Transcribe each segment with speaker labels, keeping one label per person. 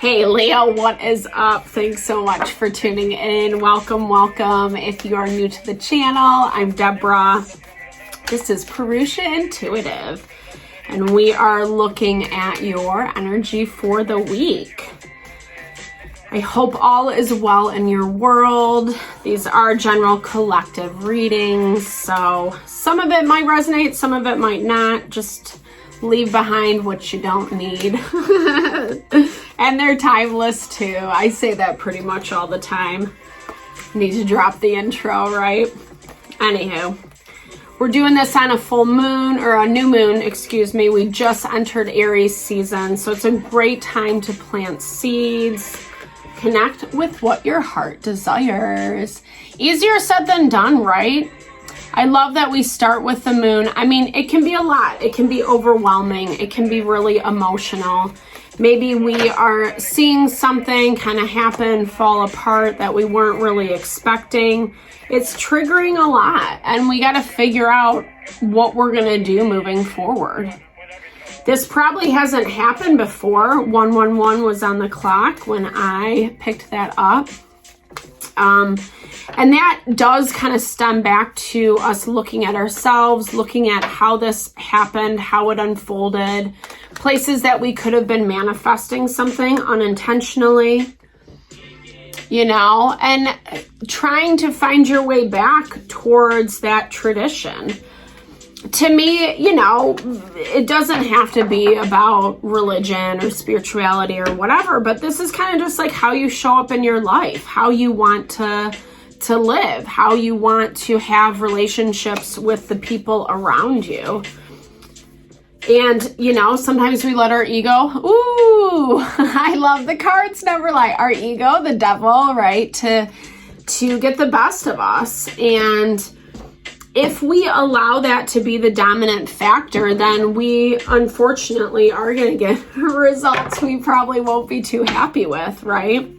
Speaker 1: Hey Leo, what is up? Thanks so much for tuning in. Welcome, welcome. If you are new to the channel, I'm Deborah. This is Purusha Intuitive, and we are looking at your energy for the week. I hope all is well in your world. These are general collective readings, so some of it might resonate, some of it might not. Just leave behind what you don't need. And they're timeless too. I say that pretty much all the time. Need to drop the intro, right? Anywho, we're doing this on a full moon, or a new moon, excuse me. We just entered Aries season, so it's a great time to plant seeds, connect with what your heart desires. Easier said than done, right? I love that we start with the moon. I mean, it can be a lot. It can be overwhelming. It can be really emotional. Maybe we are seeing something kind of happen, fall apart that we weren't really expecting. It's triggering a lot, and we got to figure out what we're going to do moving forward. This probably hasn't happened before. 111 was on the clock when I picked that up. And that does kind of stem back to us looking at ourselves, looking at how this happened, how it unfolded, places that we could have been manifesting something unintentionally, you know, and trying to find your way back towards that tradition. To me, you know, it doesn't have to be about religion or spirituality or whatever, but this is kind of just like how you show up in your life, how you want to live, how you want to have relationships with the people around you. And, you know, sometimes we let our ego, ooh, I love the cards never lie. Our ego, the devil, right, to get the best of us. And if we allow that to be the dominant factor, then we unfortunately are going to get results we probably won't be too happy with, right?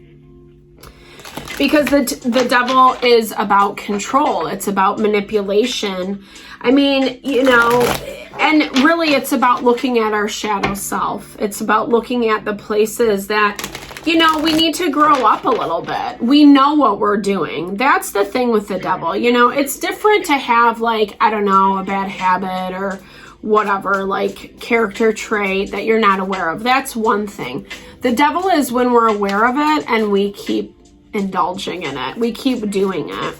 Speaker 1: Because the devil is about control. It's about manipulation. I mean, you know, and really it's about looking at our shadow self. It's about looking at the places that, you know, we need to grow up a little bit. We know what we're doing. That's the thing with the devil. You know, it's different to have, like, I don't know, a bad habit or whatever, like character trait that you're not aware of. That's one thing. The devil is when we're aware of it and we keep indulging in it. We keep doing it.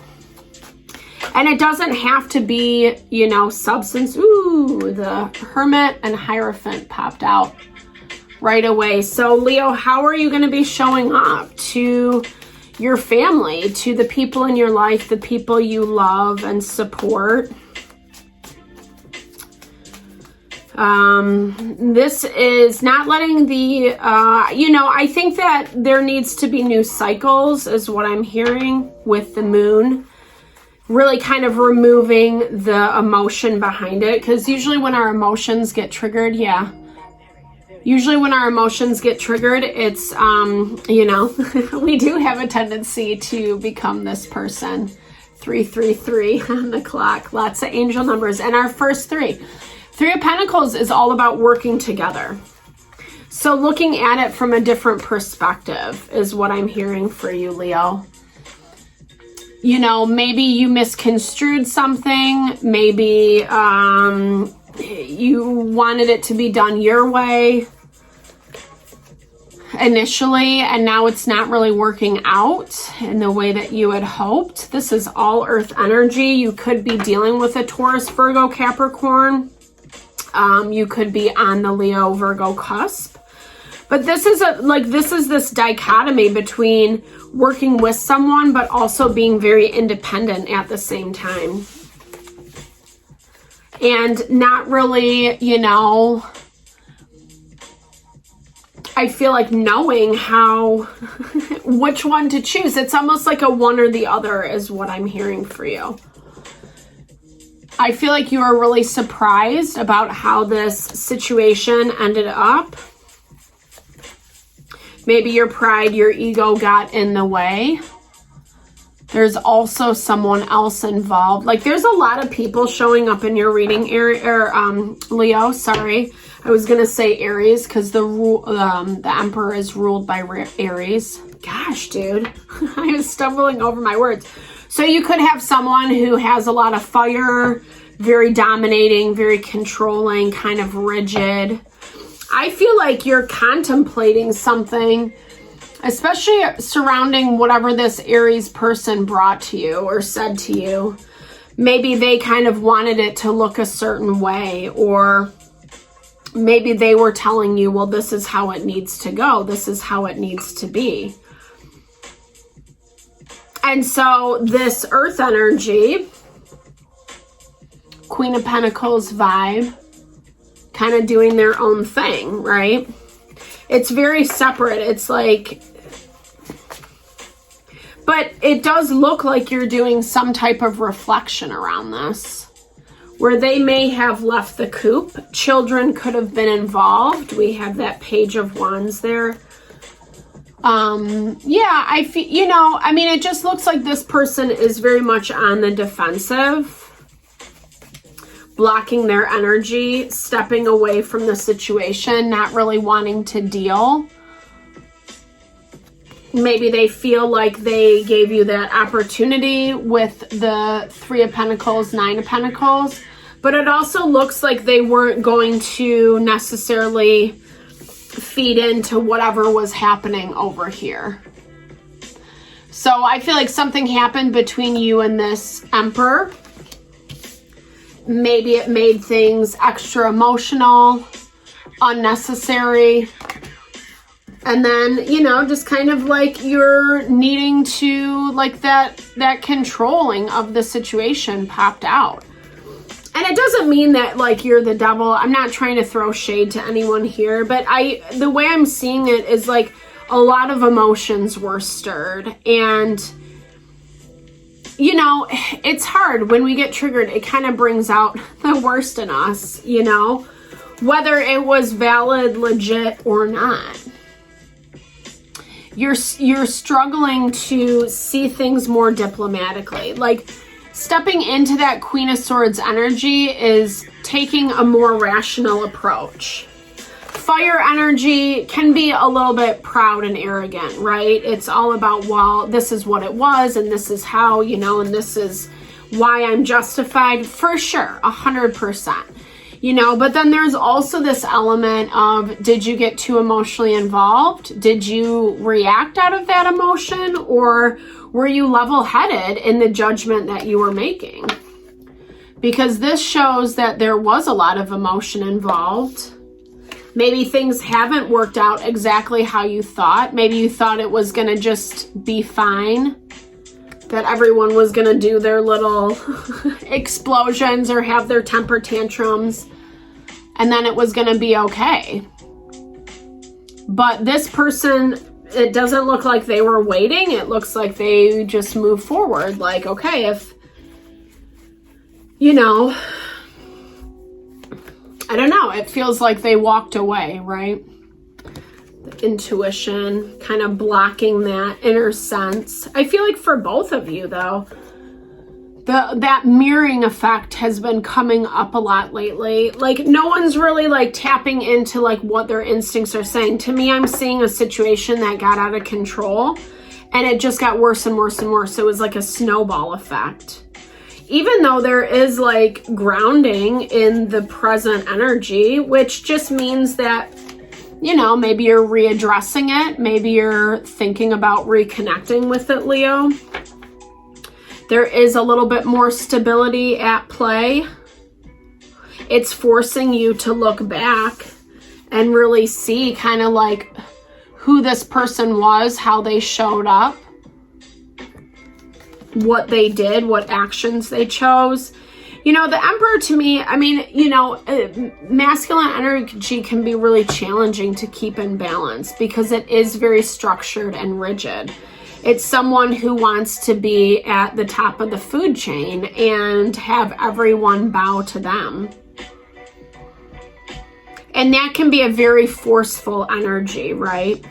Speaker 1: And it doesn't have to be, you know, substance. Ooh, the Hermit and Hierophant popped out right away. So Leo, how are you going to be showing up to your family, to the people in your life, the people you love and support? This is not letting the, you know, I think that there needs to be new cycles is what I'm hearing with the moon. Really kind of removing the emotion behind it. Because usually when our emotions get triggered, usually when our emotions get triggered, it's, you know, we do have a tendency to become this person. 333 on the clock. Lots of angel numbers. And our first three. Three of Pentacles is all about working together. So looking at it from a different perspective is what I'm hearing for you, Leo. You know, maybe you misconstrued something. Maybe you wanted it to be done your way initially, and now it's not really working out in the way that you had hoped. This is all earth energy. You could be dealing with a Taurus, Virgo, Capricorn. You could be on the Leo, Virgo cusp. But this is this dichotomy between working with someone, but also being very independent at the same time. And not really, you know, I feel like knowing how, which one to choose. It's almost like a one or the other is what I'm hearing for you. I feel like you are really surprised about how this situation ended up. Maybe your pride, your ego got in the way. There's also someone else involved. Like, there's a lot of people showing up in your reading, Leo. Sorry, I was gonna say Aries because the Emperor is ruled by Aries. Gosh, dude, I was stumbling over my words. So you could have someone who has a lot of fire, very dominating, very controlling, kind of rigid. I feel like you're contemplating something, especially surrounding whatever this Aries person brought to you or said to you. Maybe they kind of wanted it to look a certain way, or maybe they were telling you, well, this is how it needs to go. This is how it needs to be. And so this Earth energy, Queen of Pentacles vibe, kind of doing their own thing, right? It's very separate. It's like, but it does look like you're doing some type of reflection around this, where they may have left the coop. Children could have been involved. We have that Page of Wands there. Yeah, I feel, you know, I mean, it just looks like this person is very much on the defensive, blocking their energy, stepping away from the situation, not really wanting to deal. Maybe they feel like they gave you that opportunity with the Three of Pentacles, Nine of Pentacles, but it also looks like they weren't going to necessarily feed into whatever was happening over here. So I feel like something happened between you and this Emperor. Maybe it made things extra emotional, unnecessary. And then, you know, just kind of like you're needing to, like that controlling of the situation popped out. And it doesn't mean that like you're the devil. I'm not trying to throw shade to anyone here, but the way I'm seeing it is like a lot of emotions were stirred. And, you know, it's hard when we get triggered. It kind of brings out the worst in us, you know, whether it was valid, legit or not. You're struggling to see things more diplomatically. Like, stepping into that Queen of Swords energy is taking a more rational approach. Fire energy can be a little bit proud and arrogant, right? It's all about, well, this is what it was, and this is how, you know, and this is why I'm justified, for sure, 100%. You know, but then there's also this element of, did you get too emotionally involved? Did you react out of that emotion? Or were you level-headed in the judgment that you were making? Because this shows that there was a lot of emotion involved. Maybe things haven't worked out exactly how you thought. Maybe you thought it was going to just be fine, that everyone was going to do their little explosions or have their temper tantrums, and then it was going to be okay. But this person, it doesn't look like they were waiting. It looks like they just moved forward. Like, okay, if, you know, I don't know. It feels like they walked away, right? The intuition, kind of blocking that inner sense. I feel like for both of you, though, that mirroring effect has been coming up a lot lately. Like, no one's really like tapping into like what their instincts are saying. To me, I'm seeing a situation that got out of control and it just got worse and worse and worse. It was like a snowball effect. Even though there is like grounding in the present energy, which just means that, you know, maybe you're readdressing it. Maybe you're thinking about reconnecting with it, Leo. There is a little bit more stability at play. It's forcing you to look back and really see kind of like who this person was, how they showed up, what they did, what actions they chose. You know, the Emperor to me, I mean, you know, masculine energy can be really challenging to keep in balance because it is very structured and rigid. It's someone who wants to be at the top of the food chain and have everyone bow to them. And that can be a very forceful energy, right?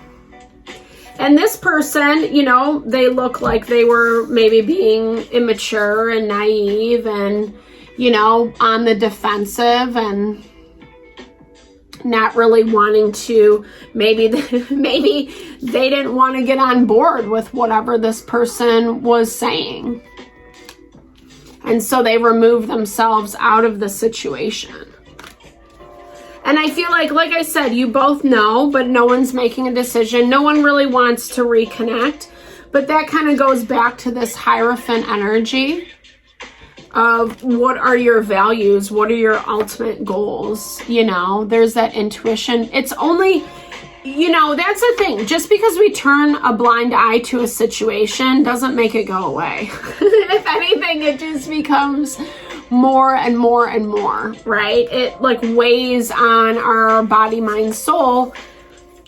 Speaker 1: And this person, you know, they look like they were maybe being immature and naive and, you know, on the defensive and not really wanting to, maybe they didn't want to get on board with whatever this person was saying. And so they removed themselves out of the situation. And I feel like I said, you both know, but no one's making a decision. No one really wants to reconnect. But that kind of goes back to this Hierophant energy of what are your values? What are your ultimate goals? You know, there's that intuition. It's only, you know, that's the thing. Just because we turn a blind eye to a situation doesn't make it go away. If anything, it just becomes more and more and more, right? It like weighs on our body, mind, soul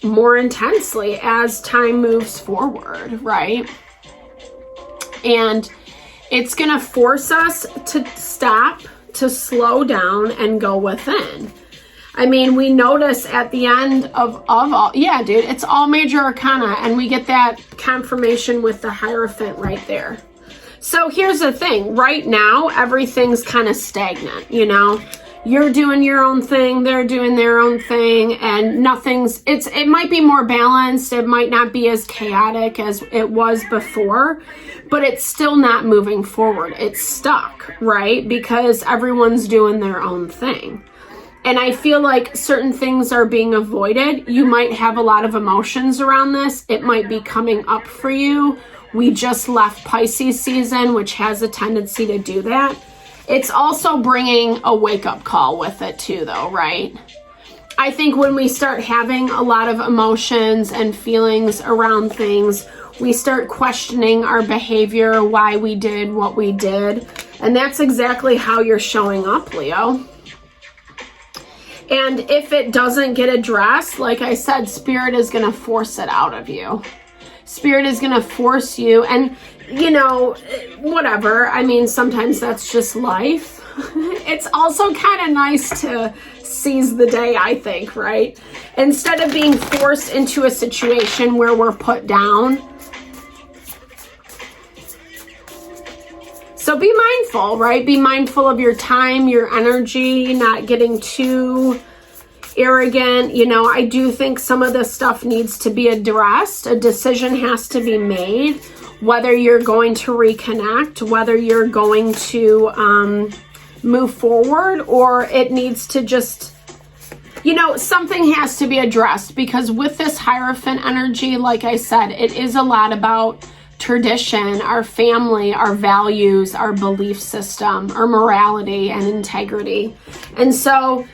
Speaker 1: more intensely as time moves forward, right? And it's going to force us to stop, to slow down and go within. I mean, we notice at the end of all, yeah, dude, it's all major arcana, and we get that confirmation with the Hierophant right there. So here's the thing. Right now, everything's kind of stagnant, you know? You're doing your own thing, they're doing their own thing, and nothing's, it might be more balanced, it might not be as chaotic as it was before, but it's still not moving forward. It's stuck, right? Because everyone's doing their own thing. And I feel like certain things are being avoided. You might have a lot of emotions around this. It might be coming up for you. We just left Pisces season, which has a tendency to do that. It's also bringing a wake-up call with it too, though, right? I think when we start having a lot of emotions and feelings around things, we start questioning our behavior, why we did what we did. And that's exactly how you're showing up, Leo. And if it doesn't get addressed, like I said, Spirit is going to force it out of you. Spirit is going to force you, and you know, whatever. I mean, sometimes that's just life. It's also kind of nice to seize the day, I think, right? Instead of being forced into a situation where we're put down. So be mindful, right? Be mindful of your time, your energy, not getting too arrogant. You know, I do think some of this stuff needs to be addressed. A decision has to be made, whether you're going to reconnect, whether you're going to move forward, or it needs to just, you know, something has to be addressed. Because with this Hierophant energy, like I said, it is a lot about tradition, our family, our values, our belief system, our morality and integrity. And so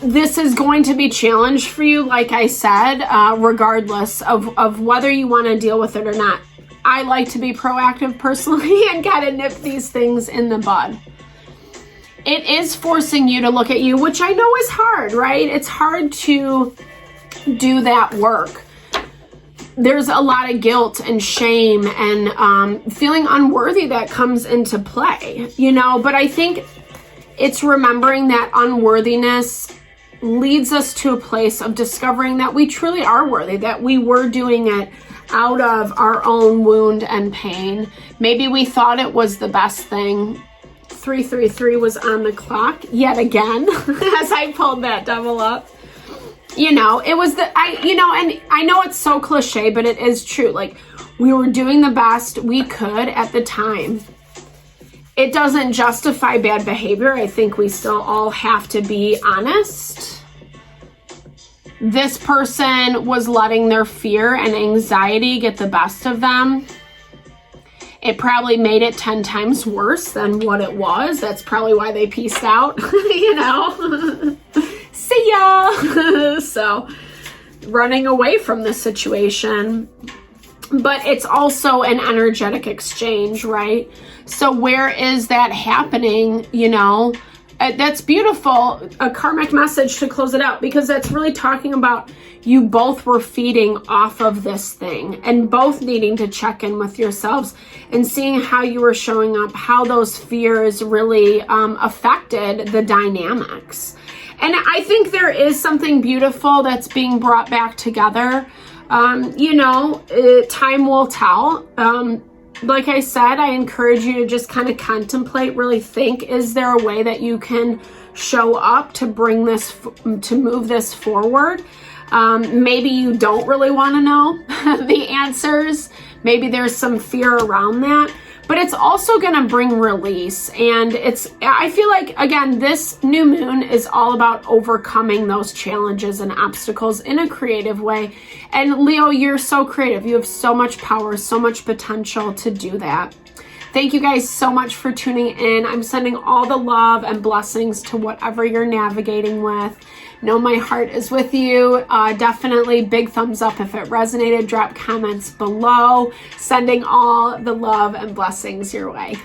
Speaker 1: this is going to be challenged for you, like I said, regardless of whether you want to deal with it or not. I like to be proactive personally and kind of nip these things in the bud. It is forcing you to look at you, which I know is hard, right? It's hard to do that work. There's a lot of guilt and shame and feeling unworthy that comes into play, you know, but I think it's remembering that unworthiness leads us to a place of discovering that we truly are worthy, that we were doing it out of our own wound and pain. Maybe we thought it was the best thing. 333 was on the clock yet again as I pulled that double up. You know, it was and I know it's so cliche, but it is true. Like, we were doing the best we could at the time. It doesn't justify bad behavior. I think we still all have to be honest. This person was letting their fear and anxiety get the best of them. It probably made it 10 times worse than what it was. That's probably why they peaced out, you know. See ya. So, running away from the situation. But it's also an energetic exchange, right? So where is that happening, you know? That's beautiful, a karmic message to close it out, because that's really talking about you both were feeding off of this thing and both needing to check in with yourselves and seeing how you were showing up, how those fears really affected the dynamics. And I think there is something beautiful that's being brought back together. Time will tell. Like I said, I encourage you to just kind of contemplate, really think, is there a way that you can show up to bring this, to move this forward? Maybe you don't really want to know the answers. Maybe there's some fear around that, but it's also going to bring release. And I feel like, again, this new moon is all about overcoming those challenges and obstacles in a creative way. And Leo, you're so creative. You have so much power, so much potential to do that. Thank you guys so much for tuning in. I'm sending all the love and blessings to whatever you're navigating with. Know my heart is with you. Definitely big thumbs up if it resonated. Drop comments below. Sending all the love and blessings your way.